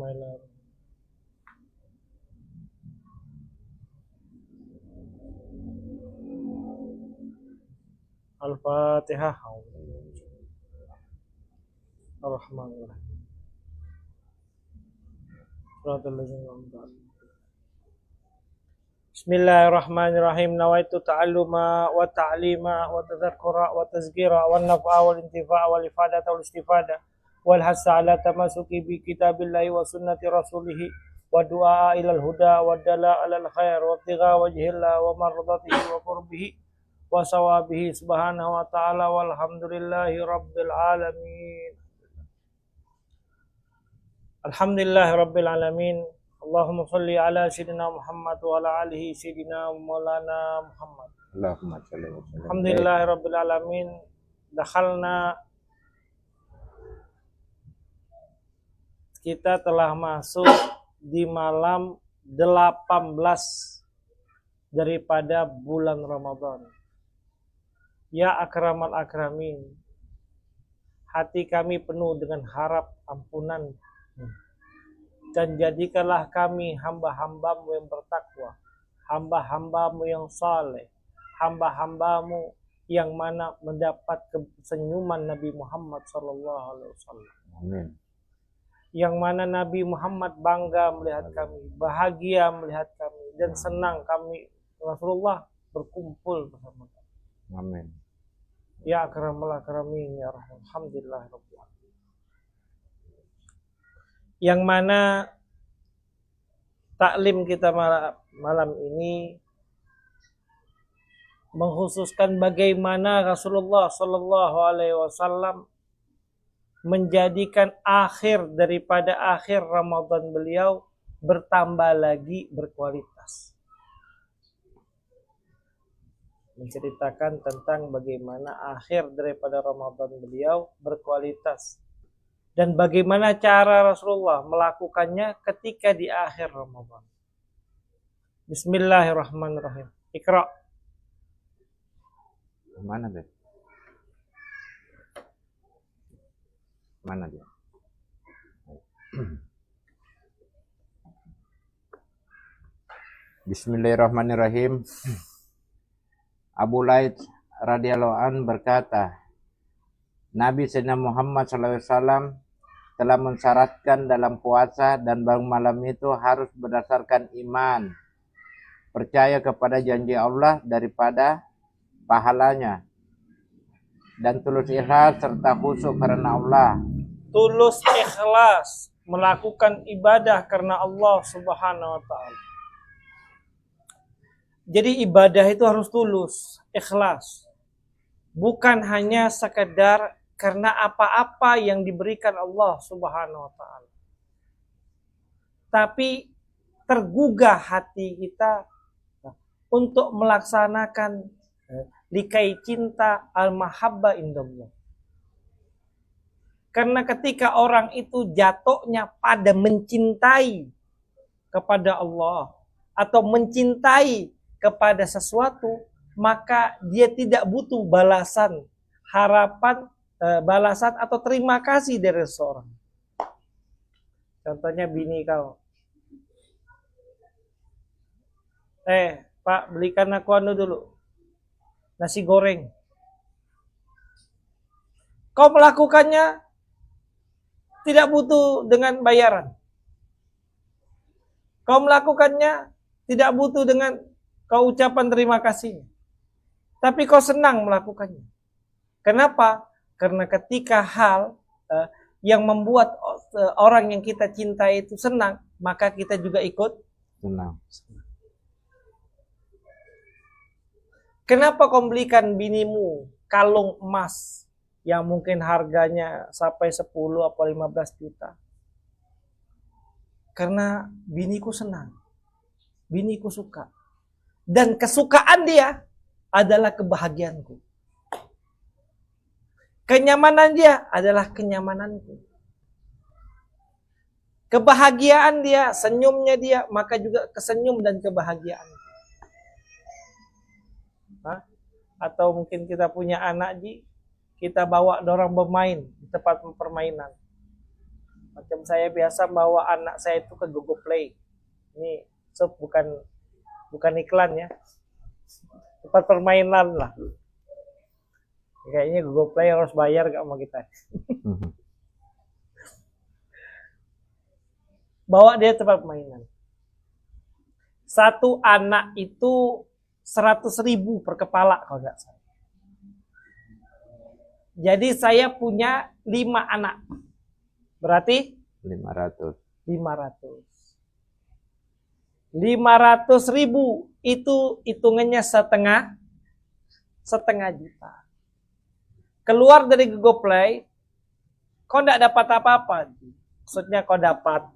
permainan. Al-Fatihah. Ar-Rahmanir-Rahim. Bismillahirrahmanirrahim. Nawaitu ta'alluma wa ta'lima wa tadhakkura wa tazkira wa naf'a wal intifa'a wal ifadata wal istifada wal hassa ala tamasuki bi kitabillahi wa sunnati rasulih wa du'a ilal huda wa dala alal khair wa ibtigha wajhillah wa mardatihi wa qurbihi wa sawabihi subhanahu wa ta'ala walhamdulillahi rabbil alamin. Alhamdulillahi rabbil alamin. Allahumma salli ala sayyidina Muhammad wa ala alihi sayyidina Maulana Muhammad. Allahumma shalli wa sallim. Alhamdulillahi rabbil alamin. Kita telah masuk di malam 18 daripada bulan Ramadan. Ya akramal akramin, hati kami penuh dengan harap ampunan, dan jadikanlah kami hamba-hambamu yang bertakwa, hamba-hambamu yang saleh, hamba-hambamu yang mana mendapat kesenyuman Nabi Muhammad SAW. Amin. Yang mana Nabi Muhammad bangga melihat kami, bahagia melihat kami, dan senang kami Rasulullah berkumpul bersama kami. Amin. Ya akramal akramin ya rahman. Alhamdulillah rabbil alamin. Yang mana taklim kita malam ini mengkhususkan bagaimana Rasulullah Sallallahu Alaihi Wasallam menjadikan akhir daripada akhir Ramadan beliau bertambah lagi berkualitas. Menceritakan tentang bagaimana akhir daripada Ramadan beliau berkualitas. Dan bagaimana cara Rasulullah melakukannya ketika di akhir Ramadan. Bismillahirrahmanirrahim. Iqra. Mana dia? Mana dia? Bismillahirrahmanirrahim. Abu Laits radhiyallahu an berkata, Nabi Sayyidina Muhammad SAW telah mensyaratkan dalam puasa dan bangun malam itu harus berdasarkan iman, percaya kepada janji Allah daripada pahalanya, dan tulus ikhlas serta khusyuk karena Allah. Tulus ikhlas melakukan ibadah karena Allah Subhanahu wa taala. Jadi ibadah itu harus tulus, ikhlas. Bukan hanya sekedar karena apa-apa yang diberikan Allah Subhanahu wa taala. Tapi tergugah hati kita untuk melaksanakan likai cinta al-mahabba indallah. Karena ketika orang itu jatuhnya pada mencintai kepada Allah atau mencintai kepada sesuatu, maka dia tidak butuh balasan, harapan, balasan atau terima kasih dari seseorang. Contohnya bini kau, Pak belikan aku dulu nasi goreng. Kau melakukannya tidak butuh dengan bayaran. Kau melakukannya tidak butuh dengan kau ucapan terima kasih. Tapi kau senang melakukannya. Kenapa? Karena ketika hal yang membuat orang yang kita cintai itu senang, maka kita juga ikut Senang. Kenapa kau belikan binimu kalung emas yang mungkin harganya sampai 10 atau 15 juta? Karena biniku senang. Biniku suka. Dan kesukaan dia adalah kebahagiaanku. Kenyamanan dia adalah kenyamananku. Kebahagiaan dia, senyumnya dia, maka juga kesenyum dan kebahagiaan. Atau mungkin kita punya anak, kita bawa dorang bermain di tempat permainan. Macam saya biasa bawa anak saya itu ke Google Play. Ini bukan iklan ya. Tempat permainan lah. Kayaknya Google Play harus bayar gak sama kita. Bawa dia tempat permainan. Satu anak itu 100.000 per kepala kalau nggak salah. Jadi saya punya 5 anak. Berarti 500. 500.000 itu hitungannya setengah juta. Keluar dari Google Play, kau nggak dapat apa-apa. Maksudnya kau dapat,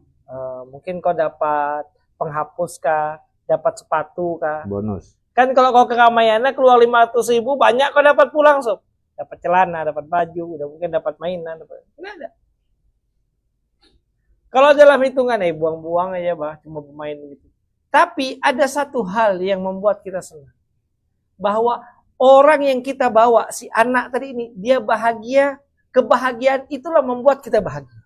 mungkin kau dapat penghapus kah, dapat sepatu kah. Bonus. Kan kalau kau ke Ramayana keluar 500.000, banyak kau dapat pulang sob. Dapat celana, dapat baju, udah mungkin dapat mainan, nggak ada. Kalau dalam hitungan, buang-buang aja bah, cuma pemain gitu. Tapi ada satu hal yang membuat kita senang. Bahwa orang yang kita bawa, si anak tadi ini, dia bahagia, kebahagiaan itulah membuat kita bahagia.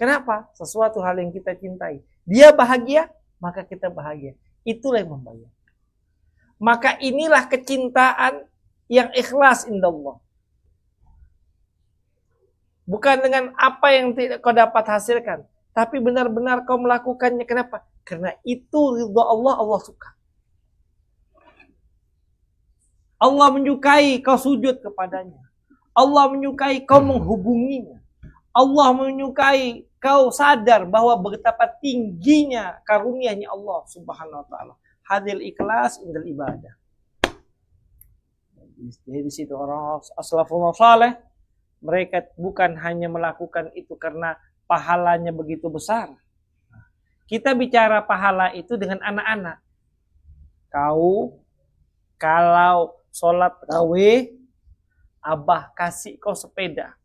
Kenapa? Sesuatu hal yang kita cintai. Dia bahagia, maka kita bahagia. Itulah yang membayar. Maka inilah kecintaan yang ikhlas indallah. Bukan dengan apa yang tidak kau dapat hasilkan. Tapi benar-benar kau melakukannya. Kenapa? Karena itu ridha Allah, Allah suka. Allah menyukai kau sujud kepadanya. Allah menyukai kau menghubunginya. Allah menyukai kau sadar bahwa betapa tingginya karunia-Nya Allah Subhanahu wa taala. Hadil ikhlas indal ibadah. Jadi di situ orang as-salafus saleh, mereka bukan hanya melakukan itu karena pahalanya begitu besar. Kita bicara pahala itu dengan anak-anak. Kau kalau sholat tarawih, abah kasih kau sepeda.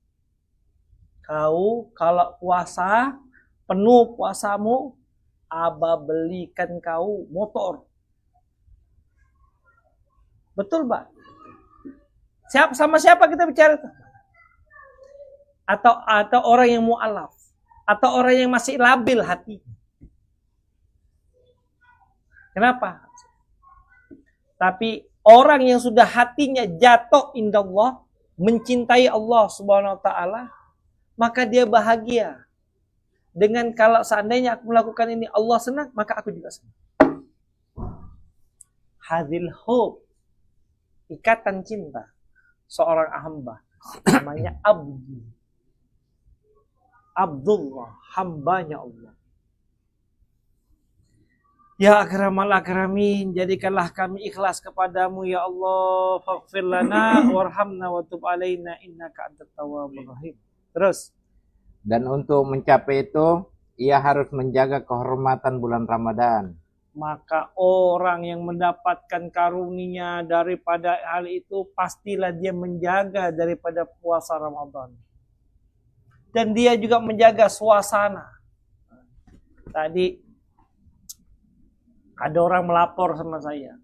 Kau kalau puasa, penuh puasamu, abah belikan kau motor. Betul, Pak? Sama siapa kita bicara itu? Atau orang yang mu'alaf, atau orang yang masih labil hatinya. Kenapa? Tapi orang yang sudah hatinya jatuh indallah, mencintai Allah Subhanahu wa taala, maka dia bahagia. Dengan kalau seandainya aku melakukan ini Allah senang, maka aku juga senang. Hadil hub, ikatan cinta seorang hamba, namanya abdi. Abdullah, hambanya Allah. Ya akramal akramin, jadikanlah kami ikhlas kepadamu ya Allah. Faghfir lana warhamna wa tub alaina innaka antat tawwabur rahim. Terus. Dan untuk mencapai itu, ia harus menjaga kehormatan bulan Ramadan. Maka orang yang mendapatkan karunia daripada hal itu, pastilah dia menjaga daripada puasa Ramadan. Dan dia juga menjaga suasana. Tadi ada orang melapor sama saya.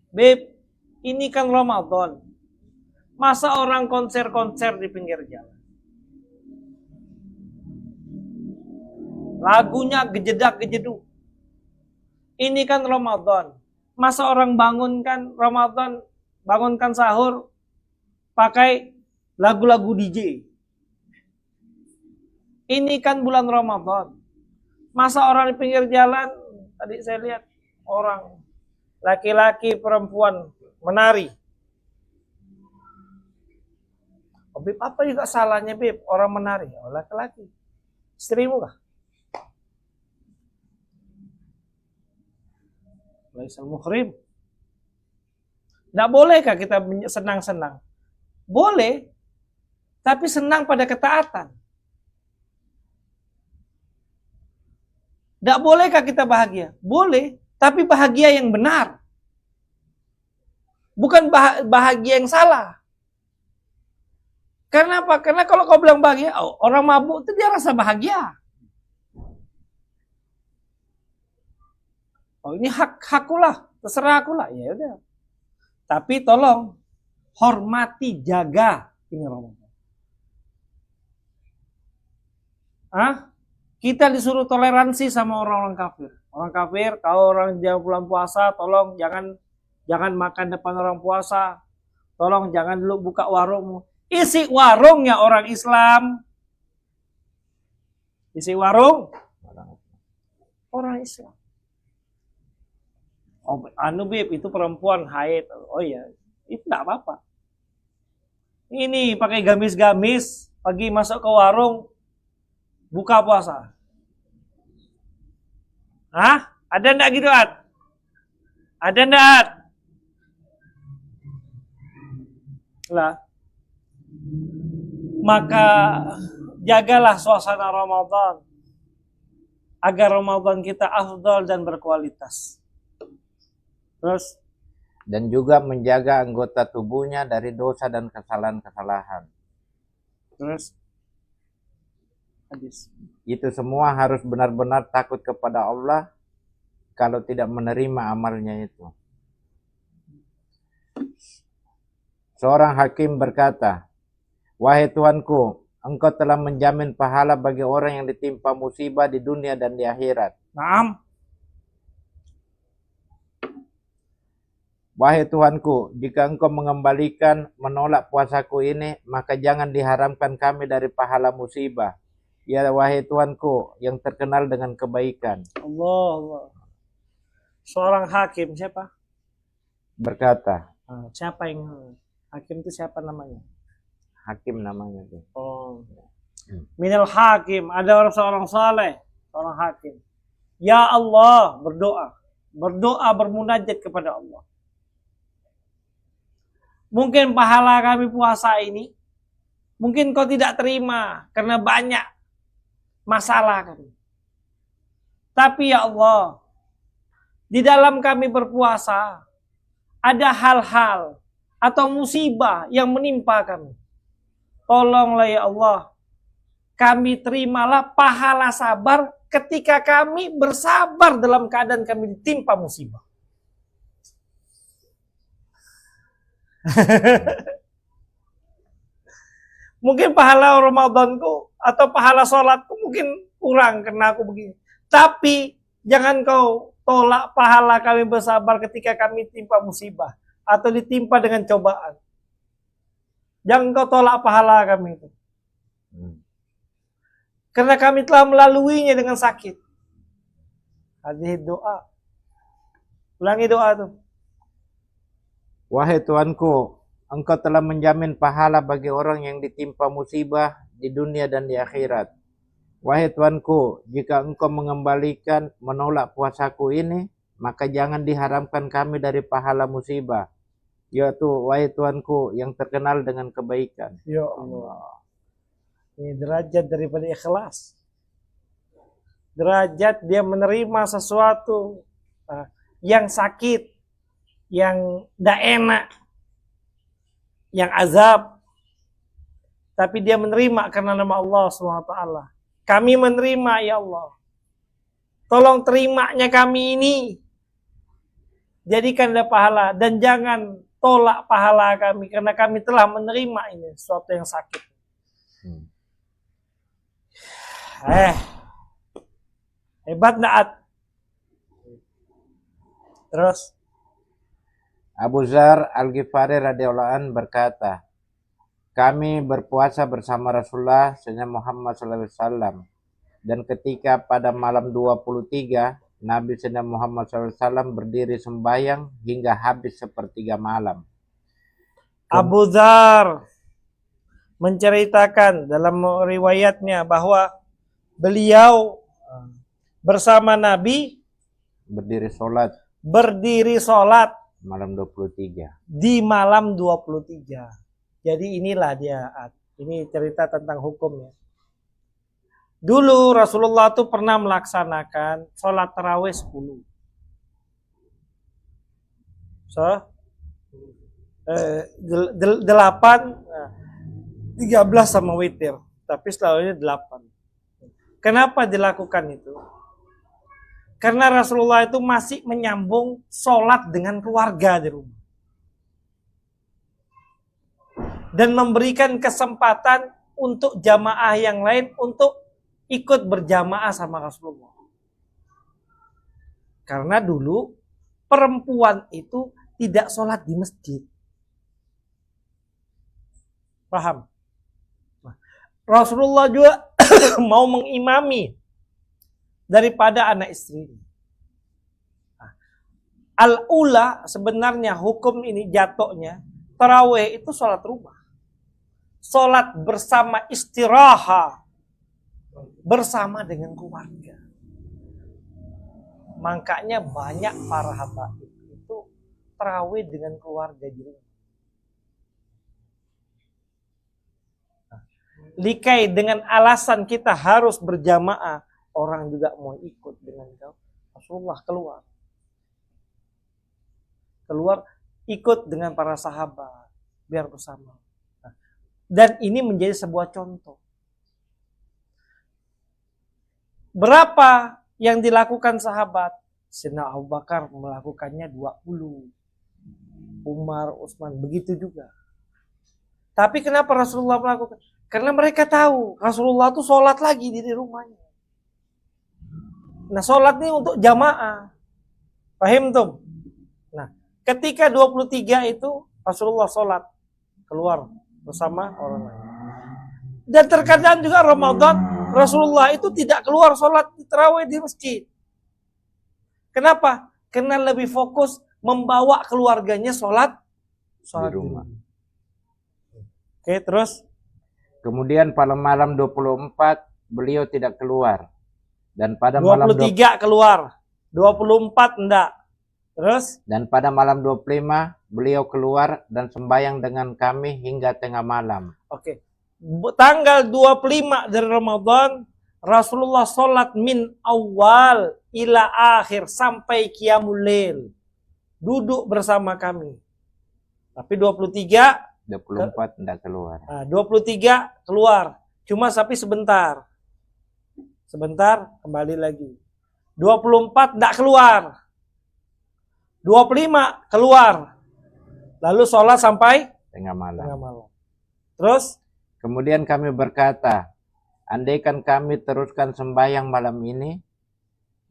Beb, ini kan Ramadan. Masa orang konser-konser di pinggir jalan? Lagunya gejedak-gejeduk. Ini kan Ramadan. Masa orang bangunkan Ramadan, bangunkan sahur, pakai lagu-lagu DJ. Ini kan bulan Ramadan. Masa orang di pinggir jalan, tadi saya lihat orang, laki-laki, perempuan, menari. Oh, Beb, apa juga salahnya, Beb, orang menari? Oh, laki-laki. Istrimu kah? Laisal muhrim. Nggak bolehkah kita senang-senang? Boleh, tapi senang pada ketaatan. Nggak bolehkah kita bahagia? Boleh, tapi bahagia yang benar. Bukan bahagia yang salah. Karena apa? Karena kalau kau bilang bahagia, orang mabuk itu dia rasa bahagia. Oh, ini hakkulah, terserah akulah, ya udah. Tapi tolong hormati, jaga ini Ramadan. Kita disuruh toleransi sama orang-orang kafir. Orang kafir, kalau orang jam bulan puasa, tolong jangan makan depan orang puasa. Tolong jangan dulu buka warung. Isi warungnya orang Islam. Isi warung orang Islam. Oh, Bib, itu perempuan haid. Oh iya, itu enggak apa-apa. Ini pakai gamis-gamis, pagi masuk ke warung, buka puasa. Ada enggak gitu, Ad? Ada enggak, Ad? Lah. Maka jagalah suasana Ramadan agar Ramadan kita afdal dan berkualitas. Terus dan juga menjaga anggota tubuhnya dari dosa dan kesalahan-kesalahan. Terus hadis. Itu semua harus benar-benar takut kepada Allah kalau tidak menerima amalnya itu. Seorang hakim berkata, "Wahai Tuanku, Engkau telah menjamin pahala bagi orang yang ditimpa musibah di dunia dan di akhirat." Naam. "Wahai Tuhanku, jika Engkau menolak puasaku ini, maka jangan diharamkan kami dari pahala musibah. Ya wahai Tuhanku yang terkenal dengan kebaikan." Allah. Seorang hakim siapa? Berkata. Siapa yang hakim itu siapa namanya? Hakim namanya tuh. Oh. Minal hakim, ada seorang saleh, seorang hakim. Ya Allah, berdoa bermunajat kepada Allah. Mungkin pahala kami puasa ini, mungkin kau tidak terima karena banyak masalah kami. Tapi ya Allah, di dalam kami berpuasa, ada hal-hal atau musibah yang menimpa kami. Tolonglah ya Allah, kami terimalah pahala sabar ketika kami bersabar dalam keadaan kami ditimpa musibah. Mungkin pahala Ramadanku atau pahala sholatku mungkin kurang karena aku begini. Tapi jangan kau tolak pahala kami bersabar ketika kami ditimpa musibah atau ditimpa dengan cobaan. Jangan kau tolak pahala kami itu. Karena kami telah melaluinya dengan sakit. Hadis doa. Ulangi doa itu. Wahai Tuanku, Engkau telah menjamin pahala bagi orang yang ditimpa musibah di dunia dan di akhirat. Wahai Tuanku, jika Engkau menolak puasaku ini, maka jangan diharamkan kami dari pahala musibah. Yaitu, wahai Tuanku yang terkenal dengan kebaikan. Ya Allah. Ini derajat daripada ikhlas. Derajat dia menerima sesuatu yang sakit, yang tidak enak, yang azab. Tapi dia menerima karena nama Allah SWT. Kami menerima ya Allah. Tolong terimanya kami ini. Jadikanlah pahala. Dan jangan tolak pahala kami. Karena kami telah menerima ini. Sesuatu yang sakit. Hebat naat. Terus Abu Dzar Al-Ghifari radhiyallahu anhu berkata, kami berpuasa bersama Rasulullah Muhammad SAW. Dan ketika pada malam 23, Nabi Muhammad SAW berdiri sembahyang hingga habis sepertiga malam. Abu Dzar menceritakan dalam riwayatnya bahwa beliau bersama Nabi berdiri sholat malam 23. Di malam 23. Jadi inilah dia. Ini cerita tentang hukumnya. Dulu Rasulullah tuh pernah melaksanakan sholat tarawih 10. 8, 13 sama witir. Tapi selalunya 8. Kenapa dilakukan itu? Karena Rasulullah itu masih menyambung sholat dengan keluarga di rumah. Dan memberikan kesempatan untuk jamaah yang lain untuk ikut berjamaah sama Rasulullah. Karena dulu perempuan itu tidak sholat di masjid. Paham? Rasulullah juga mau mengimami daripada anak istri. Al-ula sebenarnya hukum ini jatuhnya tarawih itu sholat rumah. Sholat bersama istirahat bersama dengan keluarga. Makanya banyak para habaib itu tarawih dengan keluarga di rumah. Likai dengan alasan kita harus berjamaah, orang juga mau ikut dengan kau. Rasulullah keluar ikut dengan para sahabat biar bersama. Dan ini menjadi sebuah contoh. Berapa yang dilakukan sahabat? Sayyidina Abu Bakar melakukannya 20. Umar, Utsman begitu juga. Tapi kenapa Rasulullah melakukan? Karena mereka tahu Rasulullah itu sholat lagi di rumahnya. Nah, sholat ini untuk jamaah. Paham tuh? Nah, ketika 23 itu Rasulullah sholat keluar bersama orang lain. Dan terkadang juga Ramadan Rasulullah itu tidak keluar sholat tarawih di masjid. Kenapa? Karena lebih fokus membawa keluarganya sholat di rumah. Oke, terus? Kemudian pada malam 24 beliau tidak keluar. Dan pada 23 keluar. 24 enggak. Terus? Dan pada malam 25 beliau keluar dan sembahyang dengan kami hingga tengah malam. Oke. Tanggal 25 dari Ramadan Rasulullah sholat min awal ila akhir sampai qiyamul lail. Duduk bersama kami. Tapi 24 tidak keluar. Nah, 23 keluar. Cuma tapi sebentar. Sebentar kembali lagi. 24 tidak keluar. 25 keluar. Lalu sholat sampai tengah malam. Terus? Kemudian kami berkata, andaikan kami teruskan sembahyang malam ini,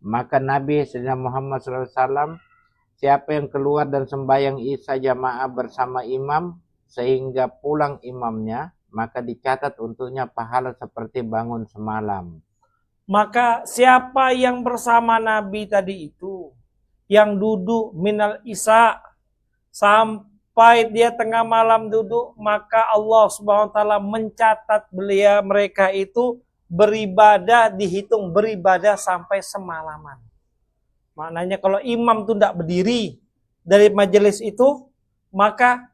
maka Nabi Sayyidina Muhammad SAW, siapa yang keluar dan sembahyang isya jamaah bersama imam, sehingga pulang imamnya, maka dicatat untuknya pahala seperti bangun semalam. Maka siapa yang bersama Nabi tadi itu, yang duduk minal isya sampai dia tengah malam duduk, maka Allah Subhanahu wa taala mencatat mereka itu beribadah, dihitung beribadah sampai semalaman. Maknanya kalau imam itu tidak berdiri dari majelis itu, maka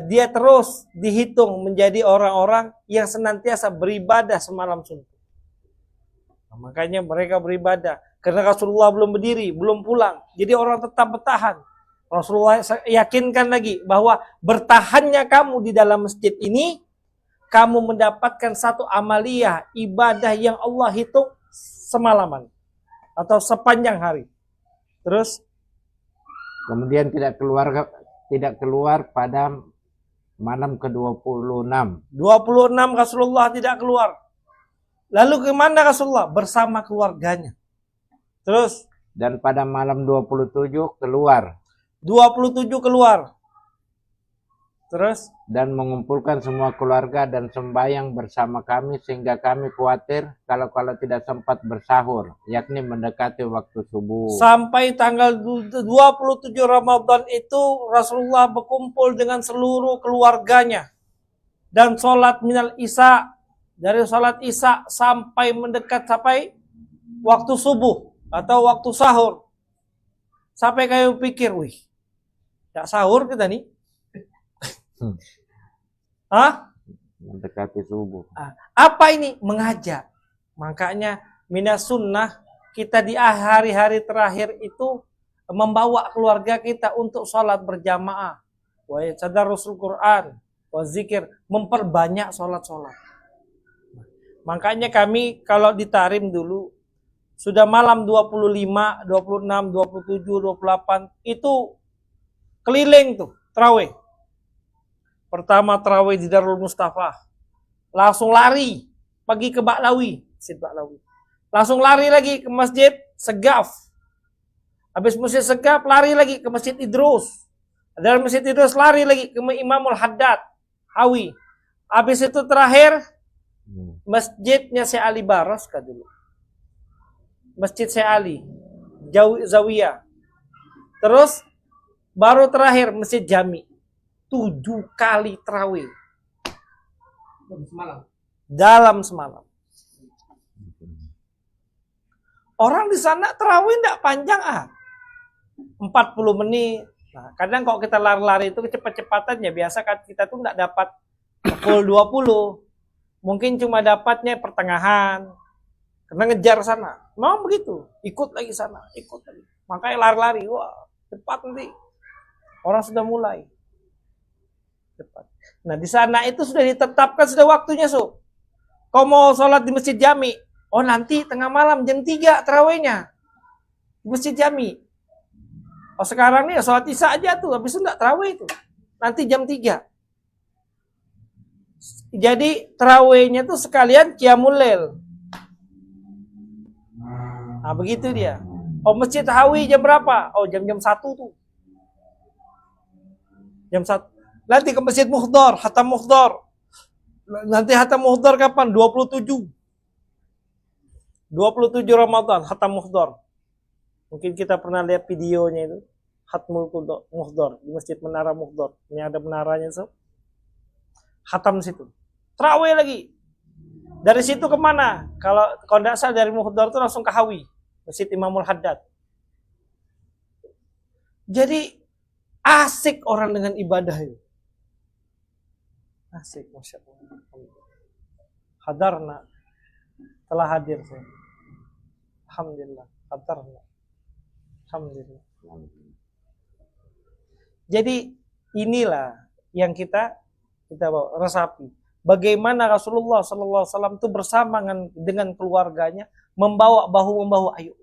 dia terus dihitung menjadi orang-orang yang senantiasa beribadah semalam suntuk. Nah, makanya mereka beribadah karena Rasulullah belum berdiri, belum pulang. Jadi orang tetap bertahan. Rasulullah yakinkan lagi bahwa bertahannya kamu di dalam masjid ini, kamu mendapatkan satu amaliyah ibadah yang Allah hitung semalaman atau sepanjang hari. Terus kemudian tidak keluar pada malam ke-26. 26 Rasulullah tidak keluar. Lalu kemana Rasulullah? Bersama keluarganya. Terus? Dan pada malam 27 keluar. 27 keluar. Terus? Dan mengumpulkan semua keluarga dan sembahyang bersama kami sehingga kami khawatir kalau tidak sempat bersahur, yakni mendekati waktu subuh. Sampai tanggal 27 Ramadan itu Rasulullah berkumpul dengan seluruh keluarganya dan sholat minal isya, dari sholat isya sampai mendekat sampai waktu subuh atau waktu sahur. Sampai kayak pikir, wih, tak sahur kita nih. Hah? Mendekati subuh. Apa ini? Mengajak. Makanya minas sunnah kita di hari-hari terakhir itu membawa keluarga kita untuk sholat berjamaah. Wa tadarrusul Quran, wa zikir, memperbanyak sholat-sholat. Makanya kami kalau di Tarim dulu sudah malam 25, 26, 27, 28 itu keliling tuh tarawih. Pertama tarawih di Darul Mustafa. Langsung lari pergi ke Baklawi, Masjid Baklawi. langsung lari lagi ke Masjid Segaf. Habis Masjid Segaf lari lagi ke Masjid Idrus. Dari Masjid Idrus lari lagi ke Imamul Haddad, Hawi. Habis itu terakhir masjidnya Syekh Ali Baras dulu. Masjid Syekh Ali, Zawiyah. Terus baru terakhir Masjid Jami. 7 kali tarawih. Dalam semalam. Orang di sana tarawih enggak panjang 40 menit. Nah, kadang kalau kita lari-lari itu kecepatan-cepatannya biasa kan kita tuh enggak dapat pukul 20. Mungkin cuma dapatnya pertengahan. Karena ngejar sana. Memang begitu. Ikut lagi sana, ikut lagi. Makanya lari-lari. Wah, cepat nanti. Orang sudah mulai. Cepat. Nah, di sana itu sudah ditetapkan sudah waktunya, Kau mau sholat di Masjid Jami. Oh, nanti tengah malam jam 3 tarawihnya. Di Masjid Jami. Oh, sekarang nih sholat Isya aja tuh, habis itu enggak tarawih itu. Nanti jam 3. Jadi tarawihnya tuh sekalian Qiyamul Lail. Nah, begitu dia. Oh, Masjid Hawi jam berapa? Oh, jam-jam 1 tuh. Jam 1. Nanti ke Masjid Muhdar, Hatam Muhdar. Nanti Hatam Muhdar kapan? 27. 27 Ramadan, Hatam Muhdar. Mungkin kita pernah lihat videonya itu. Hatmul Muhdar di Masjid Menara Muhdar. Ini ada menaranya, Hatam situ. Tarawih lagi. Dari situ kemana? Kalau tidak salah dari Muhdar itu langsung ke Hawi. Masjid Imamul Haddad. Jadi asik orang dengan ibadah itu. Asik, Masya Allah. Hadarna. Telah hadir saya. Alhamdulillah. Hadarna. Alhamdulillah. Jadi inilah yang kita bawa, resapi. Bagaimana Rasulullah SAW itu bersama dengan keluarganya membawa bahu-membahu, ayo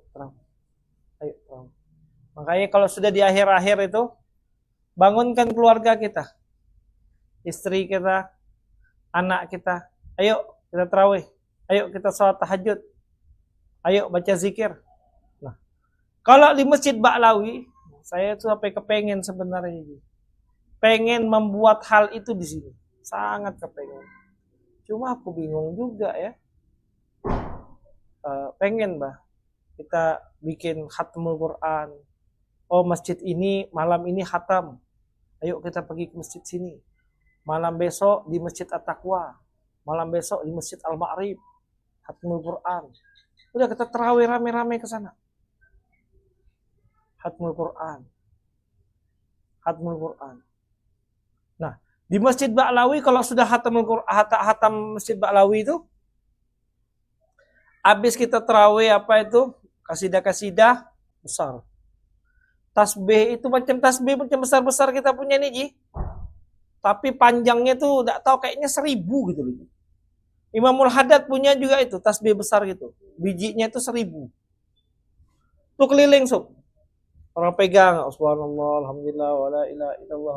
terang. Makanya kalau sudah di akhir-akhir itu bangunkan keluarga kita, istri kita, anak kita, ayo kita tarawih, ayo kita sholat tahajud, ayo baca zikir. Nah, kalau di Masjid Ba'lawi, saya tuh sampai kepengen sebenarnya. Pengen membuat hal itu di sini. Sangat kepengen. Cuma aku bingung juga ya. Pengen, kita bikin khatmul Quran. Oh, masjid ini malam ini khatam. Ayo kita pergi ke masjid sini. Malam besok di Masjid At-Taqwa. Malam besok di Masjid Al-Ma'rib. Khatmul Quran. Udah kita terawih rame-rame ke sana. Khatmul Quran. Khatmul Quran. Nah, di Masjid Ba'lawi kalau sudah hatam Masjid Ba'lawi itu habis kita tarawih itu kasidah-kasidah besar. Tasbih itu macam besar-besar kita punya nih, Ji. Tapi panjangnya tuh enggak tahu kayaknya 1000 gitu loh. Imamul Haddad punya juga itu tasbih besar gitu. Bijinya itu 1000. Tuh keliling, Orang pegang, subhanallah, alhamdulillah, wa la ilaha illallah,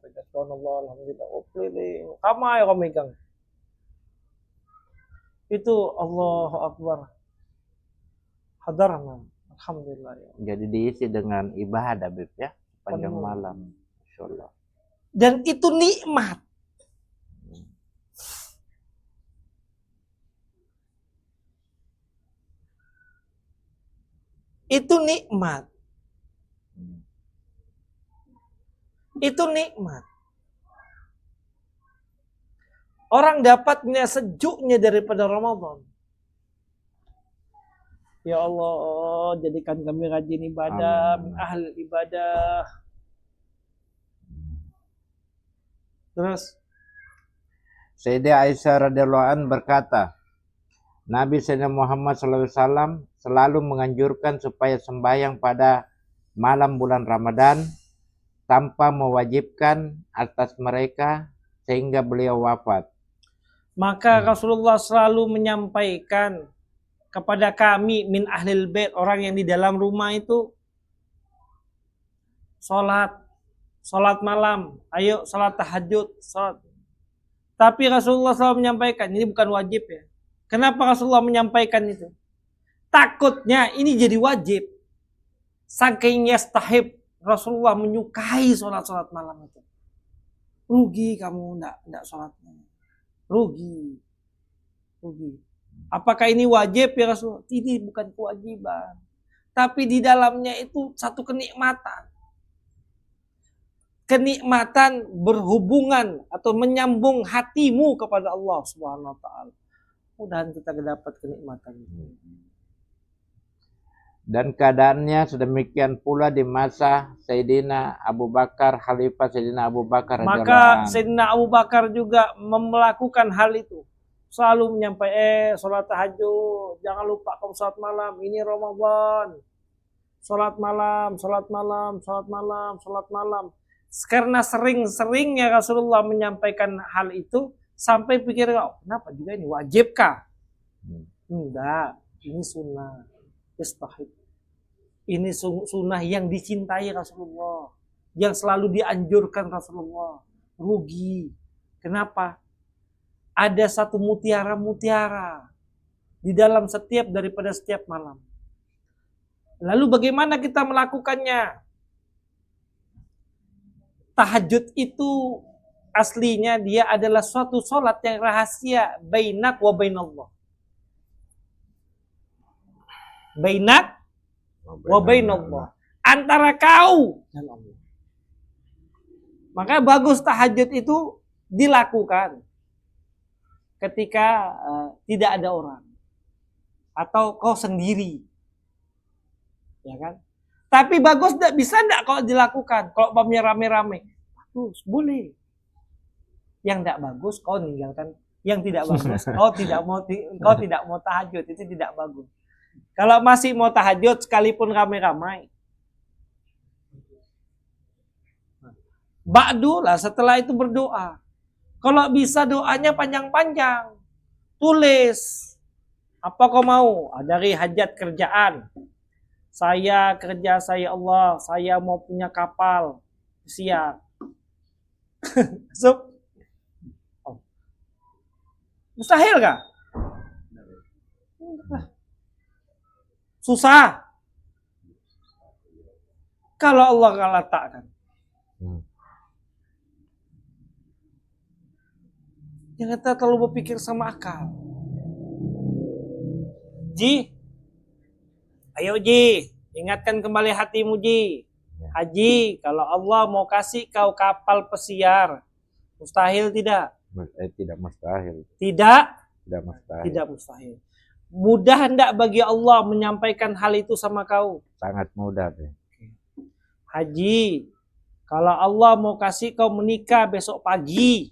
pegang, subhanallah, alhamdulillah, keliling. Ramai orang megang. Itu Allahu Akbar. Hadarna, alhamdulillah. Jadi diisi dengan ibadah, Bib, ya, sepanjang malam. Insyaallah. Dan itu nikmat. Itu nikmat. Itu nikmat. Orang dapatnya sejuknya daripada Ramadan. Ya Allah, jadikan kami rajin ibadah, ahli ibadah. Terus Sayyidah Aisyah radhiyallahu an berkata, Nabi Sayyidina Muhammad SAW selalu menganjurkan supaya sembahyang pada malam bulan Ramadan tanpa mewajibkan atas mereka sehingga beliau wafat. Maka Rasulullah selalu menyampaikan kepada kami min ahlil bait, orang yang di dalam rumah itu, salat malam, ayo salat tahajud, salat. Tapi Rasulullah selalu menyampaikan, ini bukan wajib ya. Kenapa Rasulullah menyampaikan itu? Takutnya ini jadi wajib. Saking yastahib Rasulullah menyukai sholat malam itu. Rugi kamu enggak sholatnya. Rugi. Apakah ini wajib ya Rasulullah? Ini bukan kewajiban. Tapi di dalamnya itu satu kenikmatan. Kenikmatan berhubungan atau menyambung hatimu kepada Allah Subhanahu wa taala. Mudah-mudahan kita dapat kenikmatan itu. Dan keadaannya sedemikian pula di masa Sayyidina Abu Bakar, Khalifah Sayyidina Abu Bakar. Maka Sayyidina Abu Bakar juga melakukan hal itu. Selalu menyampaikan, sholat tahajud, jangan lupa kamu sholat malam, ini Ramadan. Sholat malam. Karena sering-seringnya Rasulullah menyampaikan hal itu, sampai pikir, oh, kenapa juga ini wajib kah? Enggak, ini sunnah. Istahib. Ini sunnah yang dicintai Rasulullah, yang selalu dianjurkan Rasulullah. Rugi. Kenapa? Ada satu mutiara di dalam daripada setiap malam. Lalu bagaimana kita melakukannya? Tahajud itu aslinya dia adalah suatu sholat yang rahasia bainak wa bainallah. Bainak wa bainallah, antara kau dan Allah. Maka bagus tahajud itu dilakukan ketika tidak ada orang atau kau sendiri, ya kan? Tapi bagus bisa enggak kalau dilakukan kalau rame-rame? Bagus, boleh. Yang enggak bagus kau ninggalkan. Yang tidak bagus kau tidak mau tahajud, itu tidak bagus. Kalau masih mau tahajud sekalipun ramai-ramai, ba'du lah setelah itu berdoa. Kalau bisa doanya panjang-panjang, tulis. Apa kau mau? Dari hajat kerjaan. Saya kerja, saya Allah, saya mau punya kapal. Siap. So, mustahil kah? Susah. Kalau Allah nggak letakkan. Jangan kita terlalu berpikir sama akal. Ji, ayo Ji, ingatkan kembali hatimu Ji. Haji, kalau Allah mau kasih kau kapal pesiar, mustahil tidak? Tidak mustahil. Tidak mustahil. Tidak mustahil. Mudah hendak bagi Allah menyampaikan hal itu sama kau? Sangat mudah. Haji, kalau Allah mau kasih kau menikah besok pagi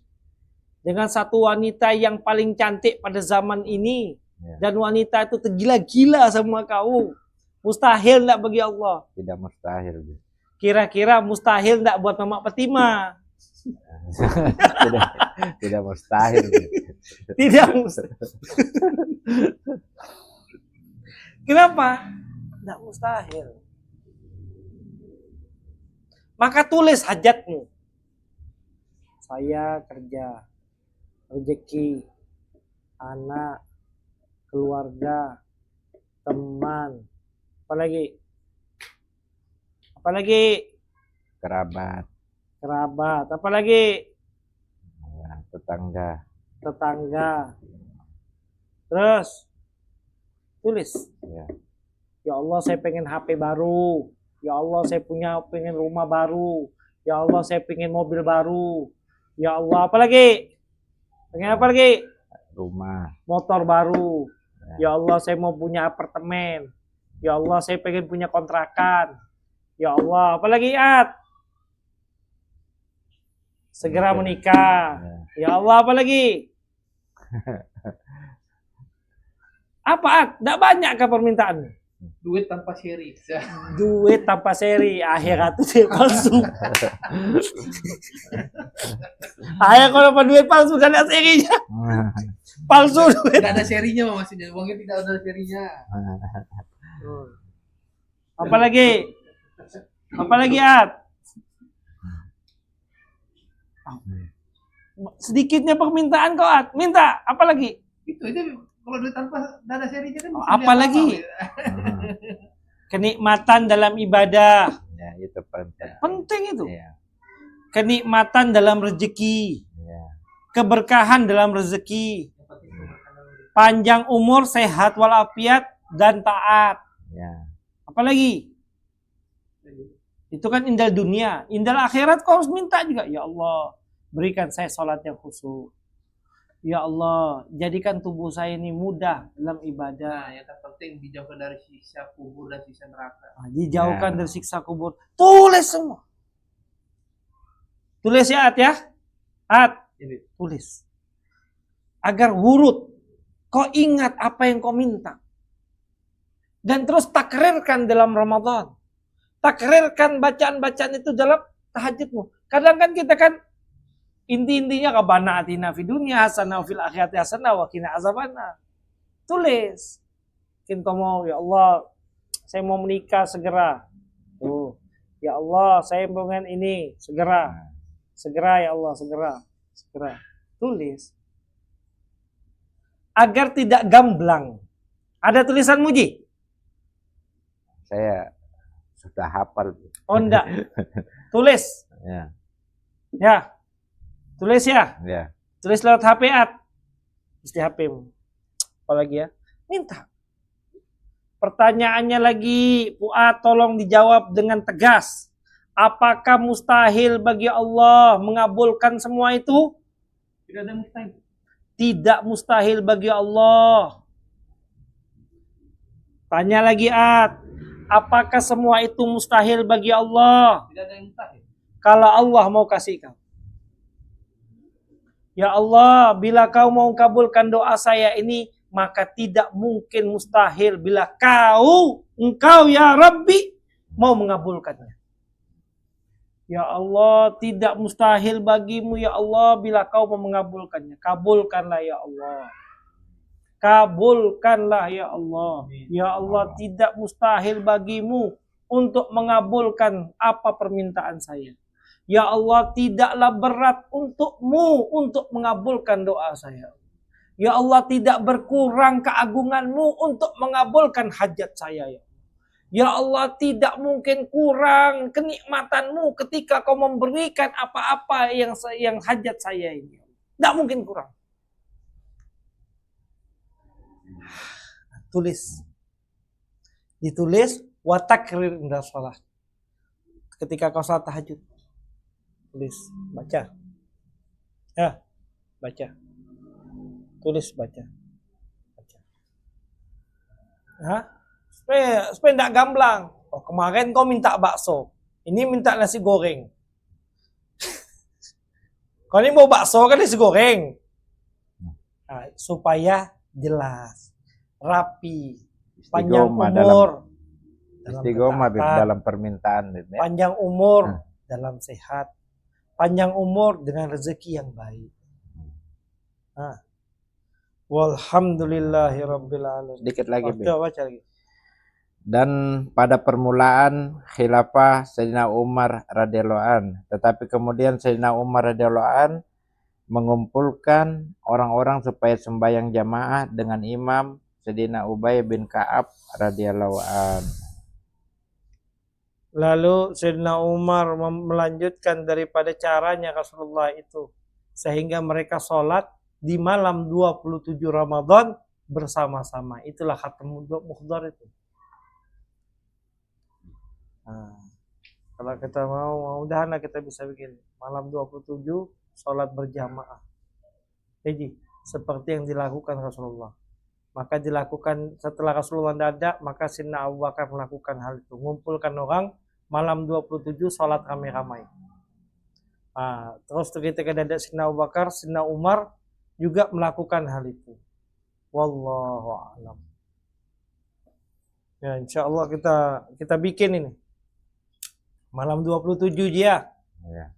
dengan satu wanita yang paling cantik pada zaman ini, dan wanita itu tergila-gila sama kau, mustahil enggak bagi Allah? Tidak mustahil. Kira-kira mustahil enggak buat Mamak Petima? Tidak mustahil. Tidak mustahil. Kenapa? Tidak mustahil. Maka tulis hajatmu. Saya kerja, rezeki, anak, keluarga, teman, apalagi Kerabat, apalagi tetangga. Terus tulis. Ya Allah, saya pengen HP baru. Ya Allah, saya pengen rumah baru. Ya Allah, saya pengen mobil baru. Ya Allah, apalagi? Pengen apa lagi? Rumah, motor baru. Ya Allah, saya mau punya apartemen. Ya Allah, saya pengen punya kontrakan. Ya Allah, apalagi At? Segera menikah. Ya Allah, apalagi? Apa At? Tidak banyak kah permintaan? Duit tanpa seri. Duit tanpa seri. Akhirat itu palsu. Ayah kalau dapat duit palsu kan ada serinya. Palsu duit. Tidak ada serinya maksudnya. Uangnya tidak ada serinya. Apalagi? Apalagi At? Sedikitnya permintaan kau At. Minta. Apalagi? Itu aja Kalau duit tanpa ada serinya kan bisa beli Apalagi? apa-apa, ya. Kenikmatan dalam ibadah. Ya, itu penting. Penting itu. Ya, Kenikmatan dalam rezeki. ya. Keberkahan dalam rezeki. Panjang umur, sehat walafiat, dan taat. Ya. Apalagi? Itu kan indal dunia. Indal akhirat kau harus minta juga. Ya Allah, berikan saya sholat yang khusyuk. Ya Allah, jadikan tubuh saya ini mudah dalam ibadah. Nah, yang terpenting dijauhkan dari siksa kubur dan siksa neraka. Nah, dijauhkan Ya. dari siksa kubur. Tulis semua. Tulis ya, At ya. At, Ini. tulis. Agar wurud. Kau ingat apa yang kau minta. Dan terus takrirkan dalam Ramadan. Takrirkan bacaan-bacaan itu dalam tahajudmu. Kadang kan kita kan inti-intinya Rabbana atina fid dunya hasanah wa fil akhirati hasanah wa qina azabannar. Tulis. Mungkin kau mau, ya Allah, saya mau menikah segera. Tuh. Ya Allah, saya pengen ini segera. Segera ya Allah, segera. Segera. Tulis. Agar tidak gamblang. Ada tulisan Muji? Saya sudah hafal. Oh enggak. Tulis. Ya, Ya. Tulis ya. ya. Tulis lewat HP At. Mesti HP-mu. Apalagi ya? Minta. Pertanyaannya lagi, Fuad tolong dijawab dengan tegas. Apakah mustahil bagi Allah mengabulkan semua itu? Tidak ada mustahil. Tidak mustahil bagi Allah. Tanya lagi At. Apakah semua itu mustahil bagi Allah? Tidak ada yang mustahil. Kalau Allah mau kasih kau. Ya Allah, bila kau mau kabulkan doa saya ini, maka tidak mungkin mustahil bila engkau ya Rabbi mau mengabulkannya. Ya Allah, tidak mustahil bagimu ya Allah bila kau mau mengabulkannya. Kabulkanlah ya Allah. Kabulkanlah ya Allah. Ya Allah, tidak mustahil bagimu untuk mengabulkan apa permintaan saya. Ya Allah, tidaklah berat untukmu untuk mengabulkan doa saya. Ya Allah, tidak berkurang keagunganmu untuk mengabulkan hajat saya. Ya Allah, tidak mungkin kurang kenikmatanmu ketika kau memberikan apa-apa yang hajat saya ini. Tidak mungkin kurang. Tulis. Ditulis, wa takrir inda sholat. Ketika kau salat tahajud. Tulis, baca. Ya, baca. Tulis, baca. Baca. Hah? Supaya tidak gamblang. Oh, kemarin kau minta bakso. Ini minta nasi goreng. Kau ini mau bakso kan nasi goreng. Nah, supaya jelas, rapi, panjang umur. Istiqomah dalam permintaan. Ya. Panjang umur dalam sehat. Panjang umur dengan rezeki yang baik. Nah. Walhamdulillahirabbil alamin. Sedikit lagi, Baca lagi. Dan pada permulaan khilafah Sayyidina Umar radhiyallahu an, tetapi kemudian Sayyidina Umar radhiyallahu an mengumpulkan orang-orang supaya sembahyang jamaah dengan imam Sayyidina Ubay bin Ka'ab radhiyallahu an. Lalu Sayyidina Umar melanjutkan daripada caranya Rasulullah itu. Sehingga mereka sholat di malam 27 Ramadan bersama-sama. Itulah khatam muhdhar itu. Nah, kalau kita mau mudahan kita bisa bikin malam 27 sholat berjamaah. Jadi seperti yang dilakukan Rasulullah. Maka dilakukan setelah Rasulullah tidak ada, maka Sayyidina Abu Bakar melakukan hal itu. Mengumpulkan orang malam 27 sholat ramai-ramai. Nah, terus ketika ada Sayyidina Abu Bakar, Sayyidina Umar juga melakukan hal itu. Wallahu a'lam. Ya, insya Allah kita bikin ini. Malam 27 ya.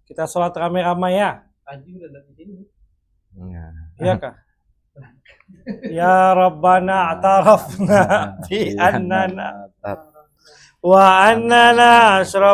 Kita sholat ramai-ramai ya. Anjing udah dari sini. Iya kah? Ya Rabbana atarafna bi annana wa annana asyraf